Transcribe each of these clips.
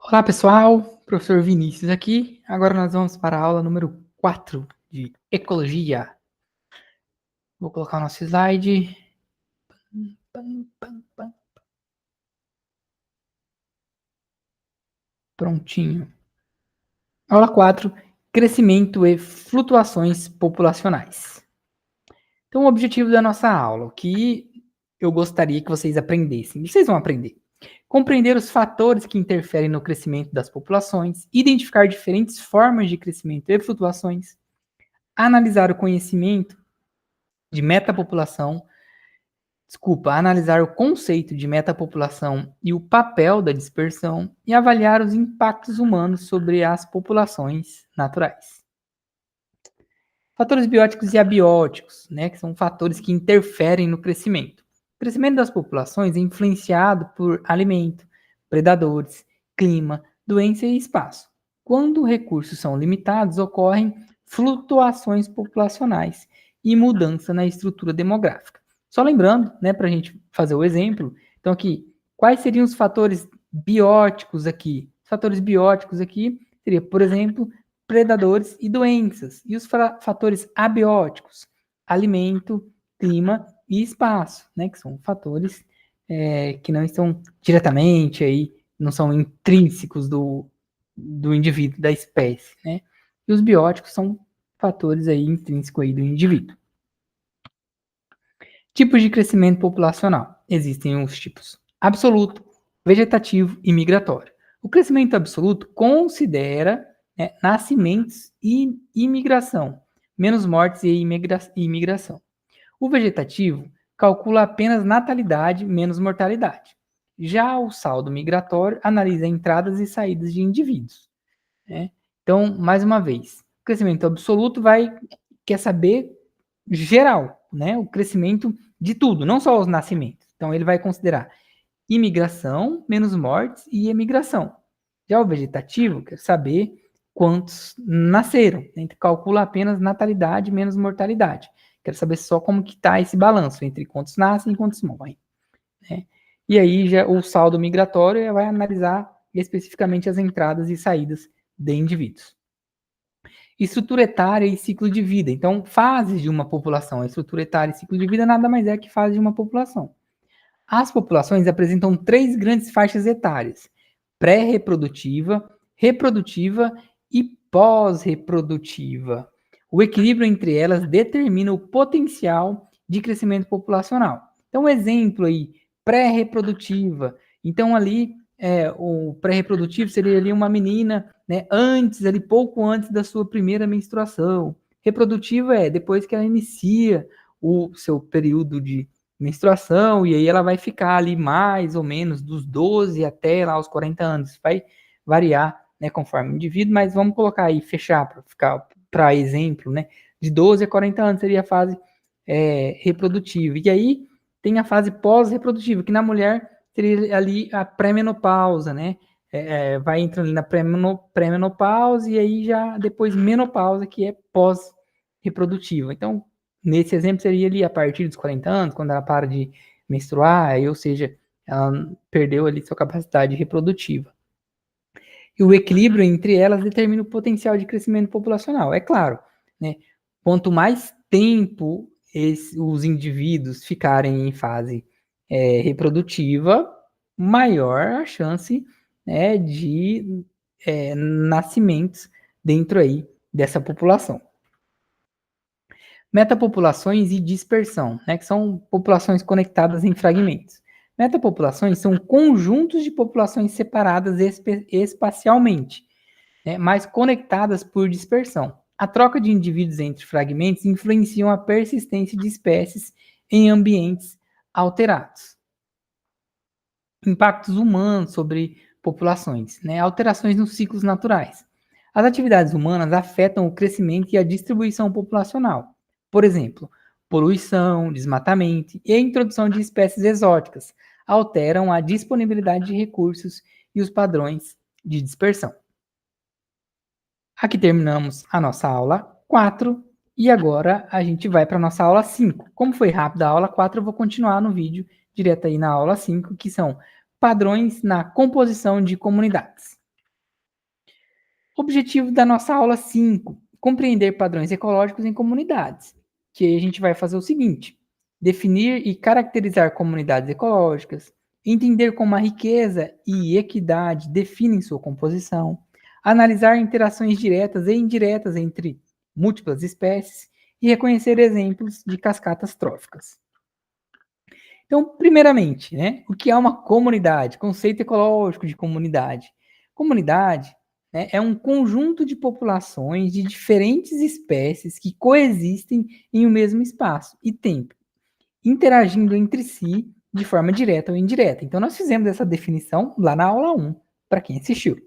Olá pessoal, professor Vinícius aqui. Agora nós vamos para a aula número 4 de Ecologia. Vou colocar o nosso slide. Prontinho. Aula 4, Crescimento e Flutuações Populacionais. Então o objetivo da nossa aula, o que eu gostaria que vocês aprendessem, vocês vão aprender. Compreender os fatores que interferem no crescimento das populações, identificar diferentes formas de crescimento e flutuações, analisar o conhecimento de metapopulação, analisar o conceito de metapopulação e o papel da dispersão e avaliar os impactos humanos sobre as populações naturais. Fatores bióticos e abióticos, né, que são fatores que interferem no crescimento. O crescimento das populações é influenciado por alimento, predadores, clima, doença e espaço. Quando recursos são limitados, ocorrem flutuações populacionais e mudança na estrutura demográfica. Só lembrando, né, para a gente fazer o exemplo, então aqui, quais seriam os fatores bióticos aqui? Os fatores bióticos aqui seria, por exemplo, predadores e doenças. E os fatores abióticos, alimento, clima e espaço, né, que são fatores que não estão diretamente aí, não são intrínsecos do indivíduo, da espécie, né? E os bióticos são fatores aí intrínsecos aí do indivíduo. Tipos de crescimento populacional. Existem os tipos absoluto, vegetativo e migratório. O crescimento absoluto considera nascimentos e imigração, menos mortes e imigração. O vegetativo calcula apenas natalidade menos mortalidade. Já o saldo migratório analisa entradas e saídas de indivíduos. Né? Então, mais uma vez, o crescimento absoluto quer saber geral, né? O crescimento de tudo, não só os nascimentos. Então, ele vai considerar imigração, menos mortes e emigração. Já o vegetativo quer saber quantos nasceram. Né? Calcula apenas natalidade menos mortalidade. Quero saber só como que está esse balanço entre quantos nascem e quantos morrem. Né? E aí já o saldo migratório vai analisar especificamente as entradas e saídas de indivíduos. Estrutura etária e ciclo de vida. Então, fases de uma população. A estrutura etária e ciclo de vida nada mais é que fase de uma população. As populações apresentam 3 grandes faixas etárias: pré-reprodutiva, reprodutiva e pós-reprodutiva. O equilíbrio entre elas determina o potencial de crescimento populacional. Então, um exemplo aí, pré-reprodutiva. Então, ali, o pré-reprodutivo seria ali uma menina, né, pouco antes da sua primeira menstruação. Reprodutiva é depois que ela inicia o seu período de menstruação, e aí ela vai ficar ali mais ou menos dos 12 até lá os 40 anos. Vai variar, né, conforme o indivíduo, mas vamos colocar aí, fechar para ficar para exemplo, né? De 12 a 40 anos seria a fase reprodutiva. E aí tem a fase pós-reprodutiva, que na mulher seria ali a pré-menopausa, né? Vai entrando ali na pré-menopausa e aí já depois menopausa, que é pós-reprodutiva. Então, nesse exemplo, seria ali a partir dos 40 anos, quando ela para de menstruar, ou seja, ela perdeu ali sua capacidade reprodutiva. E o equilíbrio entre elas determina o potencial de crescimento populacional. É claro, né? Quanto mais tempo os indivíduos ficarem em fase reprodutiva, maior a chance, né, de nascimentos dentro aí dessa população. Metapopulações e dispersão, né, que são populações conectadas em fragmentos. Metapopulações são conjuntos de populações separadas espacialmente, né, mas conectadas por dispersão. A troca de indivíduos entre fragmentos influenciam a persistência de espécies em ambientes alterados. Impactos humanos sobre populações, né, alterações nos ciclos naturais. As atividades humanas afetam o crescimento e a distribuição populacional. Por exemplo, poluição, desmatamento e a introdução de espécies exóticas alteram a disponibilidade de recursos e os padrões de dispersão. Aqui terminamos a nossa aula 4 e agora a gente vai para a nossa aula 5. Como foi rápida a aula 4, eu vou continuar no vídeo direto aí na aula 5, que são padrões na composição de comunidades. Objetivo da nossa aula 5, compreender padrões ecológicos em comunidades. Que aí a gente vai fazer o seguinte: definir e caracterizar comunidades ecológicas, entender como a riqueza e equidade definem sua composição, analisar interações diretas e indiretas entre múltiplas espécies e reconhecer exemplos de cascatas tróficas. Então, primeiramente, né, o que é uma comunidade? Conceito ecológico de comunidade. Comunidade, né, é um conjunto de populações de diferentes espécies que coexistem em um mesmo espaço e tempo, interagindo entre si de forma direta ou indireta. Então, nós fizemos essa definição lá na aula 1, para quem assistiu.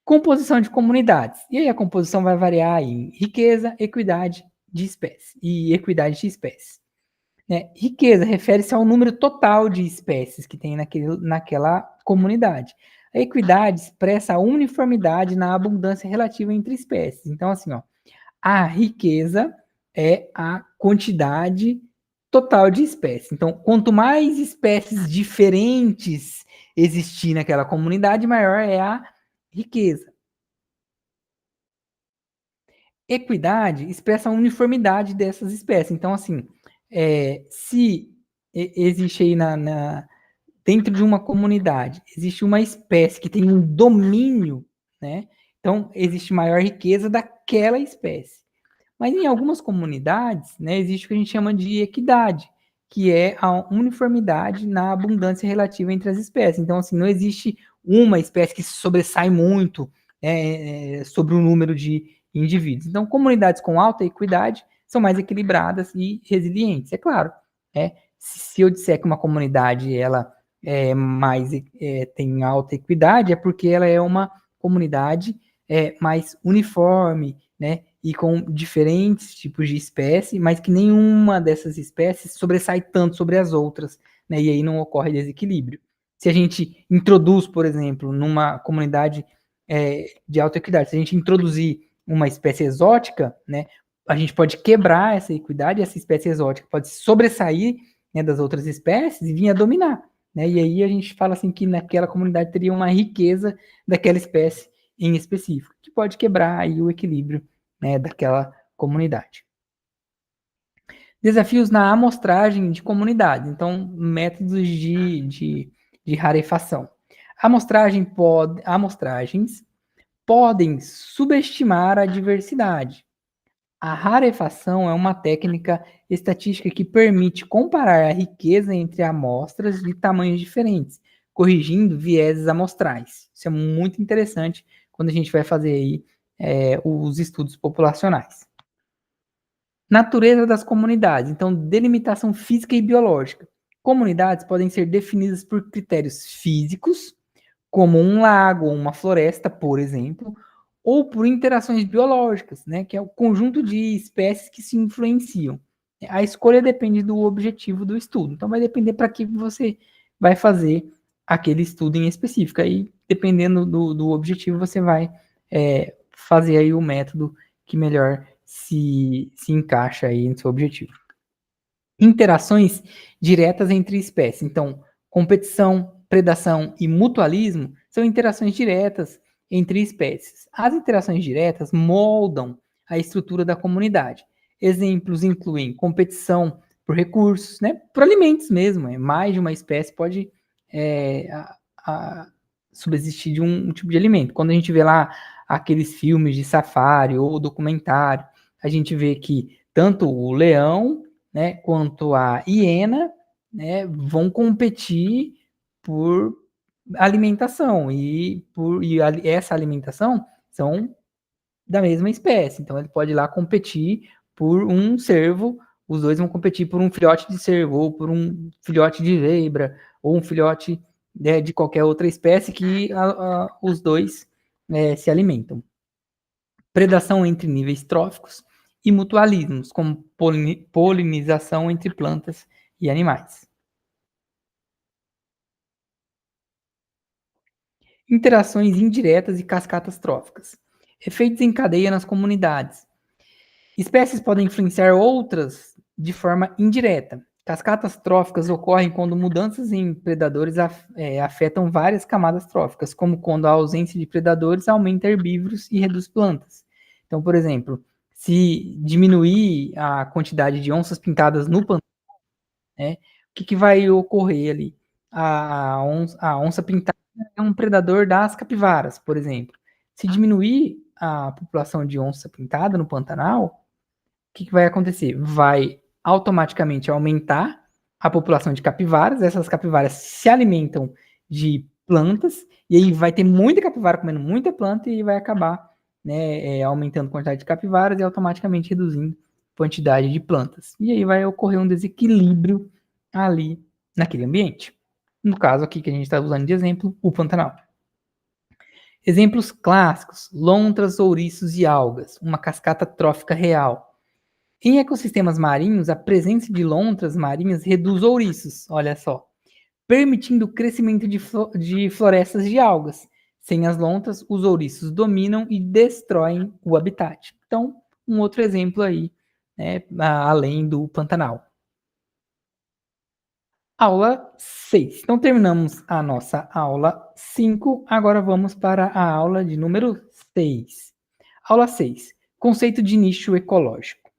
Composição de comunidades. E aí a composição vai variar em riqueza, equidade de espécies e equidade de espécies. Né? Riqueza refere-se ao número total de espécies que tem naquela comunidade. A equidade expressa a uniformidade na abundância relativa entre espécies. Então, assim, ó, a riqueza é a quantidade total de espécies. Então, quanto mais espécies diferentes existir naquela comunidade, maior é a riqueza. Equidade expressa a uniformidade dessas espécies. Então, assim, se existe aí dentro de uma comunidade, existe uma espécie que tem um domínio, né? Então, existe maior riqueza daquela espécie. Mas em algumas comunidades, né, existe o que a gente chama de equidade, que é a uniformidade na abundância relativa entre as espécies. Então, assim, não existe uma espécie que se sobressai muito sobre o número de indivíduos. Então, comunidades com alta equidade são mais equilibradas e resilientes. É claro, se eu disser que uma comunidade ela tem alta equidade, é porque ela é uma comunidade mais uniforme, né? E com diferentes tipos de espécie, mas que nenhuma dessas espécies sobressai tanto sobre as outras, né? E aí não ocorre desequilíbrio. Se a gente introduz, por exemplo, numa comunidade de alta equidade, se a gente introduzir uma espécie exótica, né? A gente pode quebrar essa equidade, essa espécie exótica pode sobressair, né, das outras espécies e vir a dominar, né? E aí a gente fala assim que naquela comunidade teria uma riqueza daquela espécie em específico, que pode quebrar aí o equilíbrio, né, daquela comunidade. Desafios na amostragem de comunidades, então métodos de rarefação. Amostragens podem subestimar a diversidade. A rarefação é uma técnica estatística que permite comparar a riqueza entre amostras de tamanhos diferentes, corrigindo vieses amostrais. Isso é muito interessante quando a gente vai fazer aí os estudos populacionais. Natureza das comunidades, então delimitação física e biológica. Comunidades podem ser definidas por critérios físicos, como um lago ou uma floresta, por exemplo, ou por interações biológicas, né, que é o conjunto de espécies que se influenciam. A escolha depende do objetivo do estudo. Então, vai depender para que você vai fazer aquele estudo em específico. Aí, dependendo do objetivo, você vai fazer aí o método que melhor se encaixa aí no seu objetivo. Interações diretas entre espécies. Então, competição, predação e mutualismo são interações diretas entre espécies. As interações diretas moldam a estrutura da comunidade. Exemplos incluem competição por recursos, né, por alimentos mesmo. Mais de uma espécie pode subsistir de um tipo de alimento. Quando a gente vê lá aqueles filmes de safari ou documentário, a gente vê que tanto o leão, né, quanto a hiena, né, vão competir por alimentação e essa alimentação são da mesma espécie. Então ele pode ir lá competir por um cervo, os dois vão competir por um filhote de cervo ou por um filhote de zebra ou um filhote de qualquer outra espécie que os dois se alimentam. Predação entre níveis tróficos e mutualismos, como polinização entre plantas e animais. Interações indiretas e cascatas tróficas. Efeitos em cadeia nas comunidades. Espécies podem influenciar outras de forma indireta. Cascatas tróficas ocorrem quando mudanças em predadores afetam várias camadas tróficas, como quando a ausência de predadores aumenta herbívoros e reduz plantas. Então, por exemplo, se diminuir a quantidade de onças pintadas no pantano, né, o que vai ocorrer ali? A onça pintada é um predador das capivaras, por exemplo. Se diminuir a população de onça pintada no Pantanal, o que vai acontecer? Vai automaticamente aumentar a população de capivaras, essas capivaras se alimentam de plantas, e aí vai ter muita capivara comendo muita planta e vai acabar, né, aumentando a quantidade de capivaras e automaticamente reduzindo a quantidade de plantas. E aí vai ocorrer um desequilíbrio ali naquele ambiente. No caso aqui que a gente está usando de exemplo, o Pantanal. Exemplos clássicos: lontras, ouriços e algas, uma cascata trófica real. Em ecossistemas marinhos, a presença de lontras marinhas reduz ouriços, olha só, permitindo o crescimento de florestas de algas. Sem as lontras, os ouriços dominam e destroem o habitat. Então, um outro exemplo aí, né, além do Pantanal. Aula 6. Então, terminamos a nossa aula 5. Agora vamos para a aula de número 6. Aula 6. Conceito de nicho ecológico.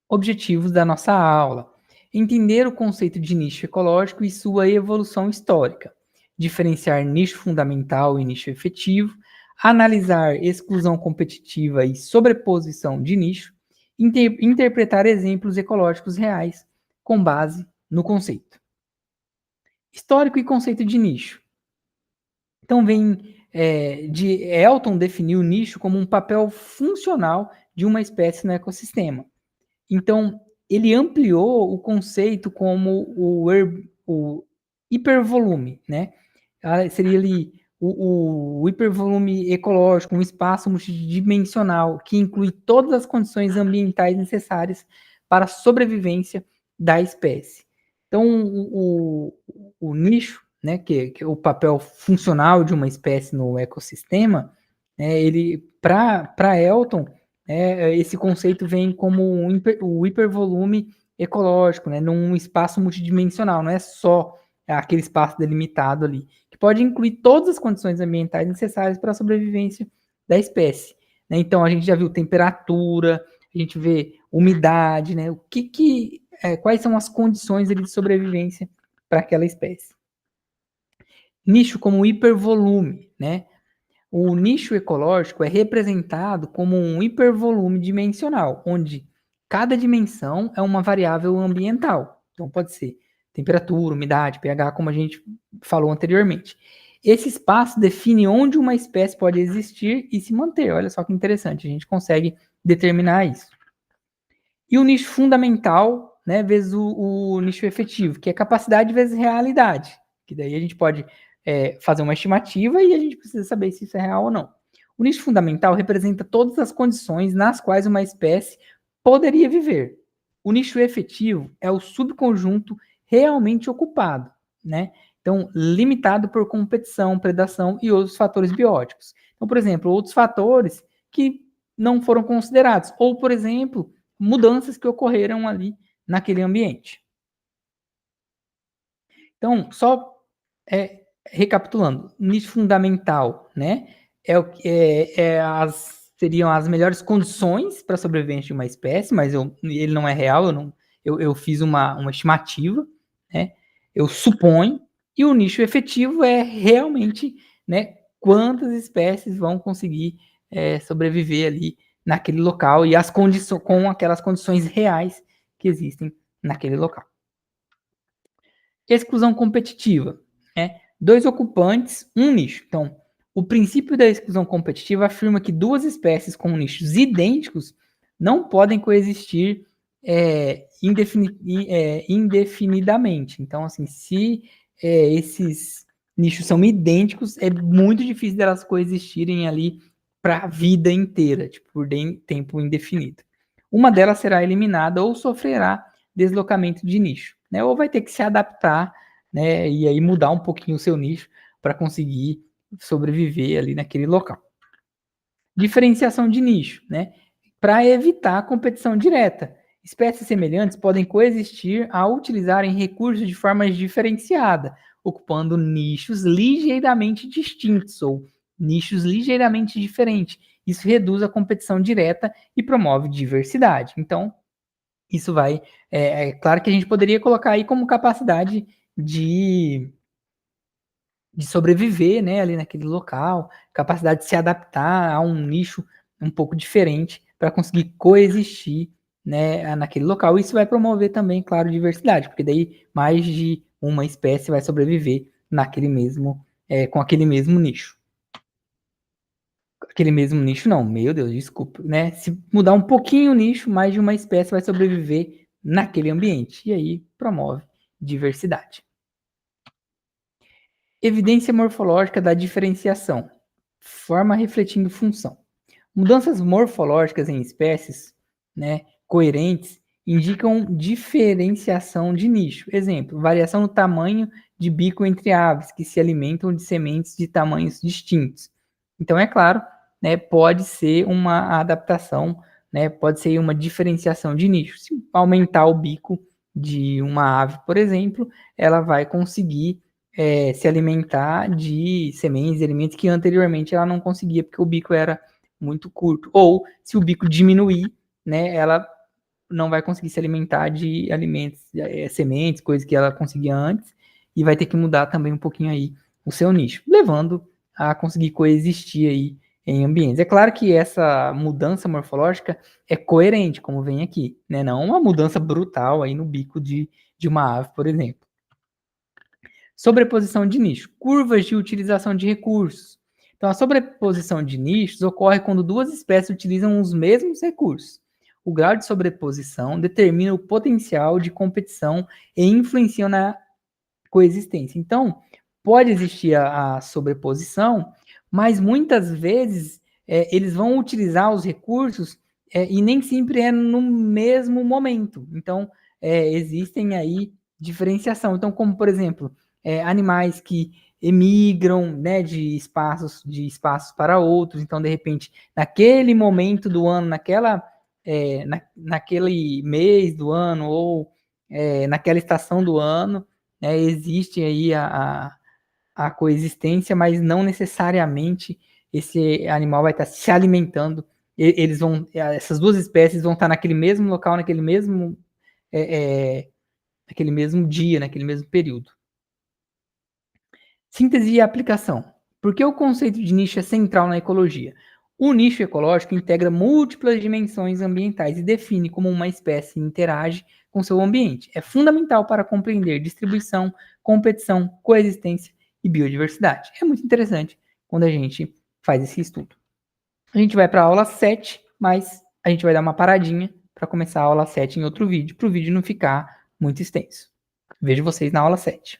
Objetivos da nossa aula: entender o conceito de nicho ecológico e sua evolução histórica, diferenciar nicho fundamental e nicho efetivo, analisar exclusão competitiva e sobreposição de nicho, interpretar exemplos ecológicos reais com base no conceito. Histórico e conceito de nicho. Então, de Elton definiu o nicho como um papel funcional de uma espécie no ecossistema. Então, ele ampliou o conceito como o hipervolume, né? Seria ali o hipervolume ecológico, um espaço multidimensional que inclui todas as condições ambientais necessárias para a sobrevivência da espécie. Então, o nicho, né, que é o papel funcional de uma espécie no ecossistema, né, ele, para Elton, esse conceito vem como o hipervolume ecológico, né, num espaço multidimensional, não é só aquele espaço delimitado ali, que pode incluir todas as condições ambientais necessárias para a sobrevivência da espécie. Né? Então, a gente já viu temperatura, a gente vê umidade, né? Quais são as condições ali de sobrevivência para aquela espécie. Nicho como hipervolume, né? O nicho ecológico é representado como um hipervolume dimensional, onde cada dimensão é uma variável ambiental. Então, pode ser temperatura, umidade, pH, como a gente falou anteriormente. Esse espaço define onde uma espécie pode existir e se manter. Olha só que interessante, a gente consegue determinar isso. E o nicho fundamental, né, vezes o nicho efetivo, que é capacidade vezes realidade. Que daí a gente pode fazer uma estimativa e a gente precisa saber se isso é real ou não. O nicho fundamental representa todas as condições nas quais uma espécie poderia viver. O nicho efetivo é o subconjunto realmente ocupado, né? Então, limitado por competição, predação e outros fatores bióticos. Então, por exemplo, outros fatores que não foram considerados. Ou, por exemplo, mudanças que ocorreram ali naquele ambiente. Então, só recapitulando, nicho fundamental, né, seriam as melhores condições para a sobrevivência de uma espécie, mas ele não é real, eu fiz uma estimativa, né, eu suponho, e o nicho efetivo é realmente, né, quantas espécies vão conseguir sobreviver ali naquele local e com aquelas condições reais que existem naquele local. Exclusão competitiva, né? Dois ocupantes, um nicho. Então, o princípio da exclusão competitiva afirma que duas espécies com nichos idênticos não podem coexistir indefinidamente. Então, assim, se esses nichos são idênticos, é muito difícil delas coexistirem ali para a vida inteira, tipo, por tempo indefinido. Uma delas será eliminada ou sofrerá deslocamento de nicho, né? Ou vai ter que se adaptar, né? E aí mudar um pouquinho o seu nicho para conseguir sobreviver ali naquele local. Diferenciação de nicho, né? Para evitar a competição direta. Espécies semelhantes podem coexistir ao utilizarem recursos de forma diferenciada, ocupando nichos ligeiramente distintos ou nichos ligeiramente diferentes. Isso reduz a competição direta e promove diversidade. Então, isso vai. É claro que a gente poderia colocar aí como capacidade de, de sobreviver, né, ali naquele local, capacidade de se adaptar a um nicho um pouco diferente para conseguir coexistir, né, naquele local. Isso vai promover também, claro, diversidade, porque daí mais de uma espécie vai sobreviver naquele mesmo, com aquele mesmo nicho. Aquele mesmo nicho, não, meu Deus, desculpa, né? Se mudar um pouquinho o nicho, mais de uma espécie vai sobreviver naquele ambiente. E aí promove diversidade. Evidência morfológica da diferenciação. Forma refletindo função. Mudanças morfológicas em espécies, né, coerentes, indicam diferenciação de nicho. Exemplo, variação no tamanho de bico entre aves que se alimentam de sementes de tamanhos distintos. Então, é claro, né, pode ser uma adaptação, né, pode ser uma diferenciação de nicho. Se aumentar o bico de uma ave, por exemplo, ela vai conseguir se alimentar de sementes, de alimentos que anteriormente ela não conseguia, porque o bico era muito curto. Ou, se o bico diminuir, né, ela não vai conseguir se alimentar de alimentos, sementes, coisas que ela conseguia antes, e vai ter que mudar também um pouquinho aí o seu nicho, levando a conseguir coexistir aí em ambientes. É claro que essa mudança morfológica é coerente, como vem aqui, né? Não uma mudança brutal aí no bico de uma ave, por exemplo. Sobreposição de nicho, curvas de utilização de recursos. Então, a sobreposição de nichos ocorre quando duas espécies utilizam os mesmos recursos. O grau de sobreposição determina o potencial de competição e influencia na coexistência. Então, pode existir a sobreposição, mas muitas vezes eles vão utilizar os recursos e nem sempre é no mesmo momento. Então, existem aí diferenciação. Então, como por exemplo, animais que emigram, né, de espaços para outros. Então, de repente, naquele momento do ano, naquele mês do ano ou naquela estação do ano, existe aí a coexistência, mas não necessariamente esse animal vai estar se alimentando. Essas duas espécies vão estar naquele mesmo local, é, é, naquele mesmo dia, naquele mesmo período. Síntese e aplicação. Por que o conceito de nicho é central na ecologia? O nicho ecológico integra múltiplas dimensões ambientais e define como uma espécie interage com seu ambiente. É fundamental para compreender distribuição, competição, coexistência e biodiversidade. É muito interessante quando a gente faz esse estudo. A gente vai para a aula 7, mas a gente vai dar uma paradinha para começar a aula 7 em outro vídeo, para o vídeo não ficar muito extenso. Vejo vocês na aula 7.